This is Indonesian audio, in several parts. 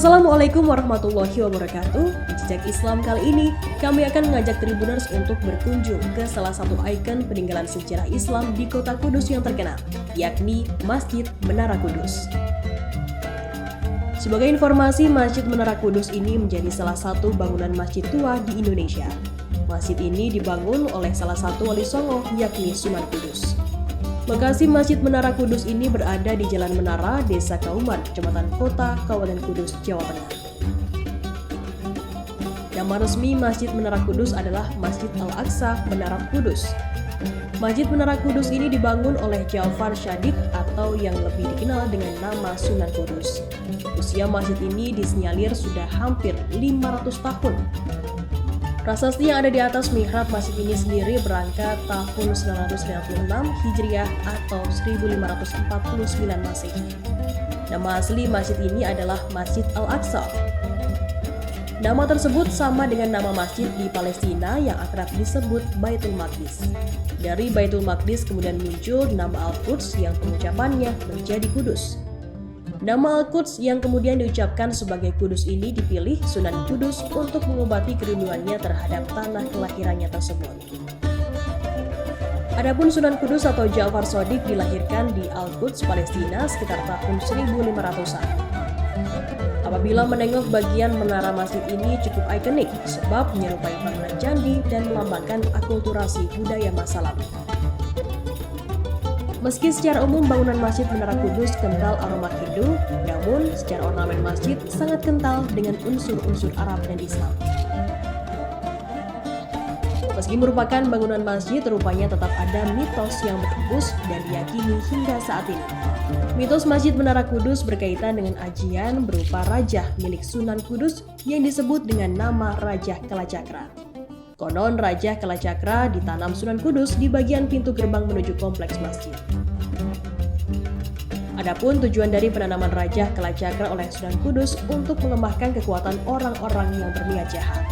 Assalamualaikum warahmatullahi wabarakatuh. Di Jejak Islam kali ini, kami akan mengajak Tribuners untuk berkunjung ke salah satu ikon peninggalan sejarah Islam di kota Kudus yang terkenal, yakni Masjid Menara Kudus. Sebagai informasi, Masjid Menara Kudus ini menjadi salah satu bangunan masjid tua di Indonesia. Masjid ini dibangun oleh salah satu wali songo, yakni Sunan Kudus. Lokasi Masjid Menara Kudus ini berada di Jalan Menara, Desa Kauman, Kecamatan Kota, Kabupaten Kudus, Jawa Tengah. Nama resmi Masjid Menara Kudus adalah Masjid Al-Aqsa Menara Kudus. Masjid Menara Kudus ini dibangun oleh Ja'far Shadiq atau yang lebih dikenal dengan nama Sunan Kudus. Usia masjid ini disinyalir sudah hampir 500 tahun. Prasasti yang ada di atas mihrab masjid ini sendiri berangkat tahun 996 Hijriah atau 1549 Masehi. Nama asli masjid ini adalah Masjid Al-Aqsa. Nama tersebut sama dengan nama masjid di Palestina yang akrab disebut Baitul Maqdis. Dari Baitul Maqdis kemudian muncul nama Al-Quds yang pengucapannya menjadi Kudus. Nama Al-Quds yang kemudian diucapkan sebagai Kudus ini dipilih Sunan Kudus untuk mengobati kerinduannya terhadap tanah kelahirannya tersebut. Adapun Sunan Kudus atau Ja'far Shadiq dilahirkan di Al-Quds, Palestina sekitar tahun 1500-an. Apabila menengok bagian menara masjid ini cukup ikonik sebab menyerupai bangunan candi dan melambangkan akulturasi budaya masa lalu. Meski secara umum bangunan Masjid Menara Kudus kental aroma Hindu, namun secara ornamen masjid sangat kental dengan unsur-unsur Arab dan Islam. Meski merupakan bangunan masjid, rupanya tetap ada mitos yang berhembus dan diyakini hingga saat ini. Mitos Masjid Menara Kudus berkaitan dengan ajian berupa rajah milik Sunan Kudus yang disebut dengan nama Rajah Kalacakra. Konon Rajah Kalacakra ditanam Sunan Kudus di bagian pintu gerbang menuju kompleks masjid. Adapun tujuan dari penanaman Rajah Kalacakra oleh Sunan Kudus untuk melemahkan kekuatan orang-orang yang berniat jahat.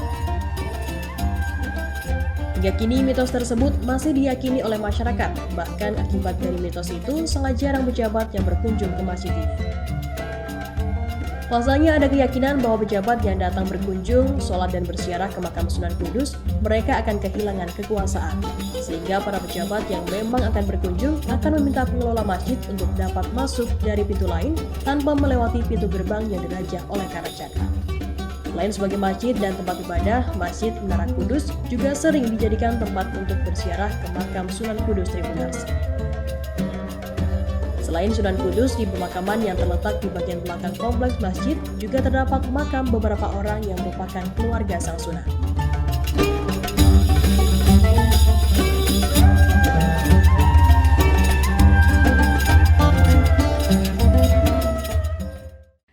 Hingga kini mitos tersebut masih diyakini oleh masyarakat, bahkan akibat dari mitos itu sangat jarang pejabat yang berkunjung ke masjid ini. Pasalnya ada keyakinan bahwa pejabat yang datang berkunjung, sholat dan berziarah ke makam Sunan Kudus, mereka akan kehilangan kekuasaan. Sehingga para pejabat yang memang akan berkunjung akan meminta pengelola masjid untuk dapat masuk dari pintu lain tanpa melewati pintu gerbang yang dirajah oleh Kalacakra. Selain sebagai masjid dan tempat ibadah, Masjid Menara Kudus juga sering dijadikan tempat untuk berziarah ke makam Sunan Kudus Tribuners. Selain Sunan Kudus, di pemakaman yang terletak di bagian belakang kompleks masjid juga terdapat makam beberapa orang yang merupakan keluarga sang Sunan.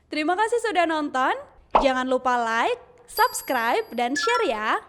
Terima kasih sudah nonton. Jangan lupa like, subscribe, dan share ya.